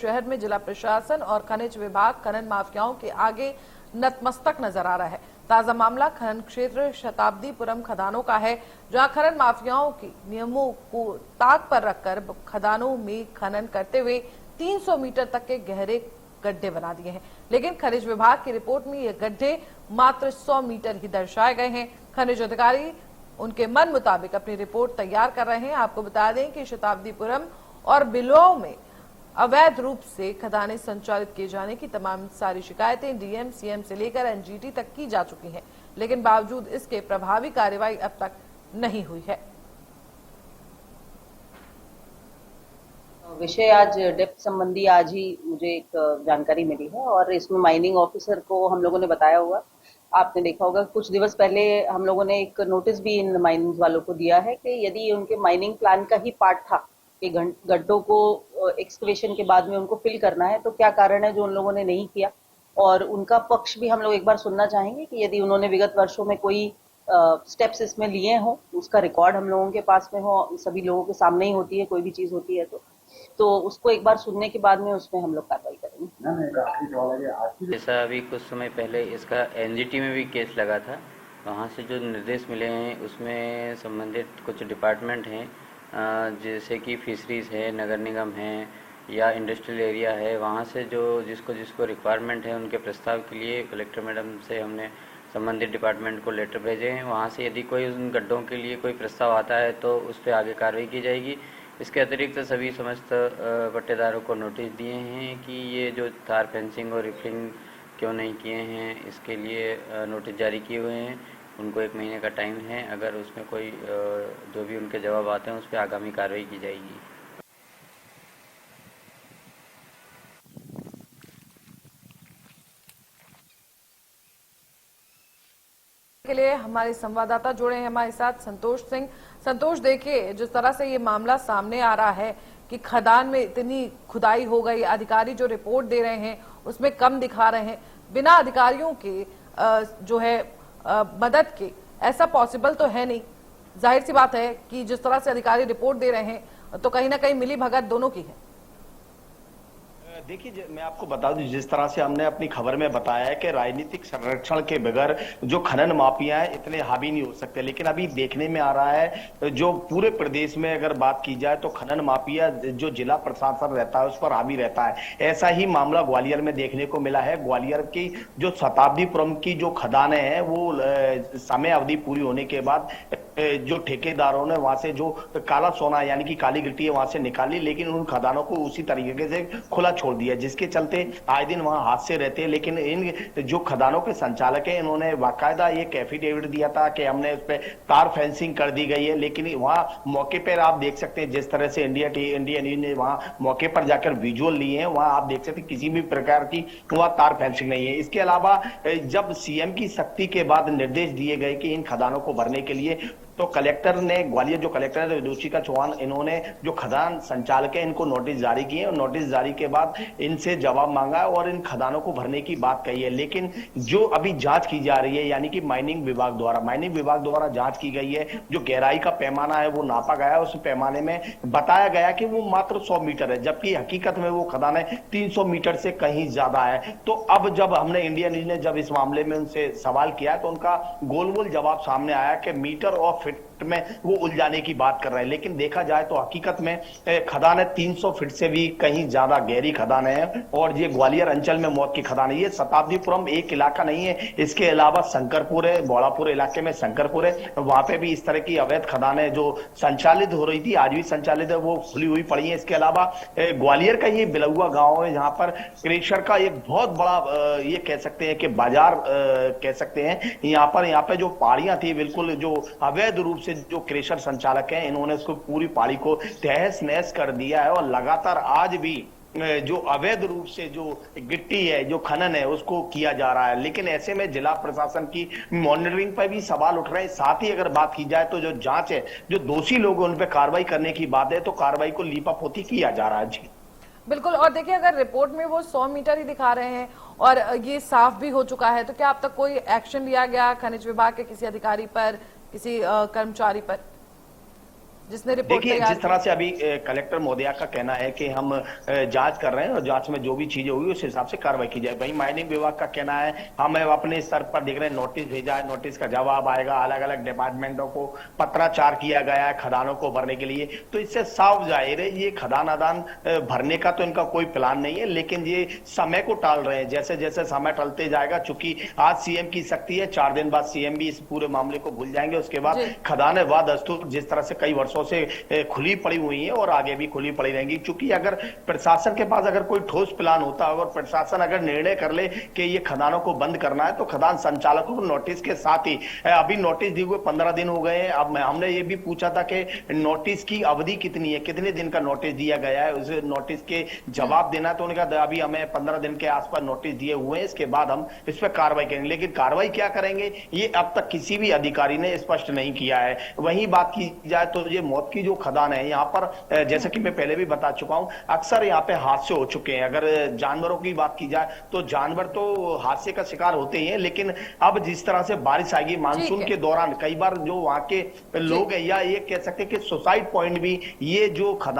शहर में जिला प्रशासन और खनिज विभाग खनन माफियाओं के आगे नतमस्तक नजर आ रहा है। ताजा मामला खनन क्षेत्र शताब्दीपुरम खदानों का है, जहां खनन माफियाओं की नियमों को ताक पर रखकर खदानों में खनन करते हुए 300 मीटर तक के गहरे गड्ढे बना दिए हैं। लेकिन खनिज विभाग की रिपोर्ट में ये गड्ढे मात्र 100 मीटर ही दर्शाए गए हैं। खनिज अधिकारी उनके मन मुताबिक अपनी रिपोर्ट तैयार कर रहे हैं। आपको बता दें कि शताब्दीपुरम और बिलों में अवैध रूप से खदानें संचालित किए जाने की तमाम सारी शिकायतें डीएम, सीएम से लेकर एनजीटी तक की जा चुकी हैं, लेकिन बावजूद इसके प्रभावी कार्रवाई अब तक नहीं हुई है। विषय आज डेप्थ संबंधी आज ही मुझे एक जानकारी मिली है और इसमें माइनिंग ऑफिसर को हम लोगों ने बताया हुआ। आपने देखा होगा कुछ दिवस पहले हम लोगों ने एक नोटिस भी इन माइनिंग वालों को दिया है कि यदि उनके माइनिंग प्लान का ही पार्ट था कि गड्ढों को एक्सकवेशन के बाद में उनको फिल करना है, तो क्या कारण है जो उन लोगों ने नहीं किया। और उनका पक्ष भी हम लोग एक बार सुनना चाहेंगे कि यदि उन्होंने विगत वर्षों में कोई स्टेप्स इसमें लिए हो, उसका रिकॉर्ड हम लोगों के पास में हो, सभी लोगों के सामने ही होती है कोई भी चीज होती है तो उसको एक बार सुनने के बाद में उसमें हम लोग कार्रवाई करेंगे। जैसा अभी कुछ समय पहले इसका एनजीटी में भी केस लगा था, वहाँ से जो निर्देश मिले हैं उसमें संबंधित कुछ डिपार्टमेंट हैं, जैसे कि फिशरीज है, नगर निगम है या इंडस्ट्रियल एरिया है, वहाँ से जो जिसको रिक्वायरमेंट है उनके प्रस्ताव के लिए कलेक्टर मैडम से हमने संबंधित डिपार्टमेंट को लेटर भेजे हैं। वहाँ से यदि कोई उन गड्ढों के लिए कोई प्रस्ताव आता है तो उस पर आगे कार्रवाई की जाएगी। इसके अतिरिक्त सभी समस्त पट्टेदारों को नोटिस दिए हैं कि ये जो तार फेंसिंग और रिफिलिंग क्यों नहीं किए हैं, इसके लिए नोटिस जारी किए हुए हैं। उनको 1 महीने का टाइम है, अगर उसमें कोई जो भी उनके जवाब आते हैं उस पर आगामी कार्रवाई की जाएगी। के लिए हमारे संवाददाता जुड़े हैं हमारे साथ संतोष सिंह। संतोष, देखिए जिस तरह से ये मामला सामने आ रहा है कि खदान में इतनी खुदाई हो गई, अधिकारी जो रिपोर्ट दे रहे हैं उसमें कम दिखा रहे हैं, बिना अधिकारियों के जो है मदद के ऐसा पॉसिबल तो है नहीं। जाहिर सी बात है कि जिस तरह से अधिकारी रिपोर्ट दे रहे हैं तो कहीं ना कहीं मिली भगत दोनों की है। देखिए, मैं आपको बता दूं, जिस तरह से हमने अपनी खबर में बताया है कि राजनीतिक संरक्षण के बगैर जो खनन माफिया है इतने हावी नहीं हो सकते, लेकिन अभी देखने में आ रहा है जो पूरे प्रदेश में अगर बात की जाए तो खनन माफिया जो जिला प्रशासन रहता है उस पर हावी रहता है। ऐसा ही मामला ग्वालियर में देखने को मिला है। ग्वालियर की जो शताब्दीपुरम की जो खदानें हैं वो समय अवधि पूरी होने के बाद जो ठेकेदारों ने वहां से जो काला सोना यानी कि काली गिट्टी है वहां से निकाली, लेकिन उन खदानों को उसी तरीके से खुला छोड़ दिया, जिसके चलते आए दिन वहां हादसे रहते हैं। लेकिन इन जो खदानों के संचालक हैं इन्होंने बाकायदा ये एफिडेविट दिया था कि हमने उस पर तार फेंसिंग कर दी गई है, लेकिन वहां मौके पर आप देख सकते हैं जिस तरह से इंडिया न्यूज ने वहां मौके पर जाकर विजुअल लिए हैं, वहां आप देख सकते हैं किसी भी प्रकार की वहां तार फेंसिंग नहीं है। इसके अलावा जब सीएम की सख्ती के बाद निर्देश दिए गए कि इन खदानों को भरने के लिए, तो कलेक्टर ने, ग्वालियर जो कलेक्टर है रुचिका चौहान, इन्होंने जो खदान संचालक है इनको नोटिस जारी किए और नोटिस जारी के बाद इनसे जवाब मांगा और इन खदानों को भरने की बात कही है। लेकिन जो अभी जांच की जा रही है यानी कि माइनिंग विभाग द्वारा जांच की गई है, जो गहराई का पैमाना है वो नापा गया, उस पैमाने में बताया गया कि वो मात्र 100 मीटर है, जबकि हकीकत में वो खदान है 300 मीटर से कहीं ज्यादा है। तो अब जब हमने इंडिया न्यूज ने जब इस मामले में उनसे सवाल किया तो उनका गोल जवाब सामने आया कि मीटर और फीट में वो उलझाने की बात कर रहे हैं। लेकिन देखा जाए तो हकीकत में खदान है 300 फीट से भी कहीं ज्यादा गहरी खदान है और ये ग्वालियर अंचल में मौत की खदान है। ये शताब्दीपुरम एक इलाका नहीं है, इसके अलावा शंकरपुर है, बौड़ापुर इलाके में शंकरपुर है, वहां पे भी इस तरह की अवैध खदानें जो संचालित हो रही थी, आज भी संचालित है, वो खुली हुई पड़ी है। इसके अलावा ग्वालियर का ये बिलौआ गांव है जहां पर क्रेशर का एक बहुत बड़ा ये कह सकते हैं कि बाजार कह सकते हैं। यहाँ पे जो पहाड़ियां थी बिल्कुल जो अवैध रूप से जो क्रेशर संचालक हैं इन्होंने उसको पूरी पहाड़ी को तहस नहस कर दिया है और लगातार आज भी जो अवैध रूप से जो गिट्टी है, जो खनन है, उसको किया जा रहा है। लेकिन ऐसे में जिला प्रशासन की मॉनिटरिंग पर भी सवाल उठ रहे हैं। साथ ही अगर बात की जाए तो जो जांच है, जो दोषी लोग हैं उन पर कार्रवाई करने की बात है, तो कार्रवाई को लीपापोती किया जा रहा है। जी बिल्कुल। और देखिए अगर रिपोर्ट में वो 100 मीटर ही दिखा रहे हैं और ये साफ भी हो चुका है, तो क्या अब तक कोई एक्शन लिया गया खनिज विभाग के किसी अधिकारी पर, किसी कर्मचारी पर? जिसने रिपोर्ट देखिए, तैयार जिस तरह से अभी कलेक्टर महोदया का कहना है कि हम जांच कर रहे हैं और जांच में जो भी चीजें हुई उस हिसाब से कार्रवाई की जाए। वहीं माइनिंग विभाग का कहना है हम अपने स्तर पर देख रहे हैं, नोटिस भेजा है, नोटिस का जवाब आएगा, अलग अलग डिपार्टमेंटों को पत्राचार किया गया है खदानों को भरने के लिए। तो इससे साफ जाहिर है ये खदान आदान भरने का तो इनका कोई प्लान नहीं है, लेकिन ये समय को टाल रहे हैं। जैसे जैसे समय टलते जाएगा, चूंकि आज सीएम की शक्ति है, 4 दिन बाद सीएम भी इस पूरे मामले को भूल जाएंगे। उसके बाद खदानें वादस्तूर जिस तरह से कई वर्षों से खुली पड़ी हुई है और आगे भी खुली पड़ी रहेंगी। क्योंकि अगर प्रशासन के पास अगर कोई ठोस प्लान होता है और प्रशासन अगर निर्णय कर ले कि ये खदानों को बंद करना है, तो खदान संचालकों को नोटिस के साथ ही, अभी नोटिस दिए हुए 15 दिन हो गए हैं। अब हमने ये भी पूछा था कि नोटिस की अवधि कितनी है, कितने दिन का नोटिस दिया गया है, उस नोटिस के जवाब देना। तो उन्होंने कहा अभी हमें 15 दिन के आसपास नोटिस दिए हुए हैं, इसके बाद हम इस पर कार्रवाई करेंगे। लेकिन कार्रवाई क्या करेंगे ये अब तक किसी भी अधिकारी ने स्पष्ट नहीं किया है। वहीं बात की जाए तो ये मौत की जो खदान है, यहाँ पर जैसे कि मैं पहले भी बता चुका हूं, अक्सर यहाँ पे हादसे हो चुके हैं। अगर जानवरों की बात की जाए तो जानवर तो हादसे का शिकार होते ही हैं, लेकिन अब जिस तरह से बारिश आएगी मानसून के दौरान, कई बार जो वहां के लोग हैं या ये कह सकते हैं कि सुसाइड पॉइंट भी ये जो खदान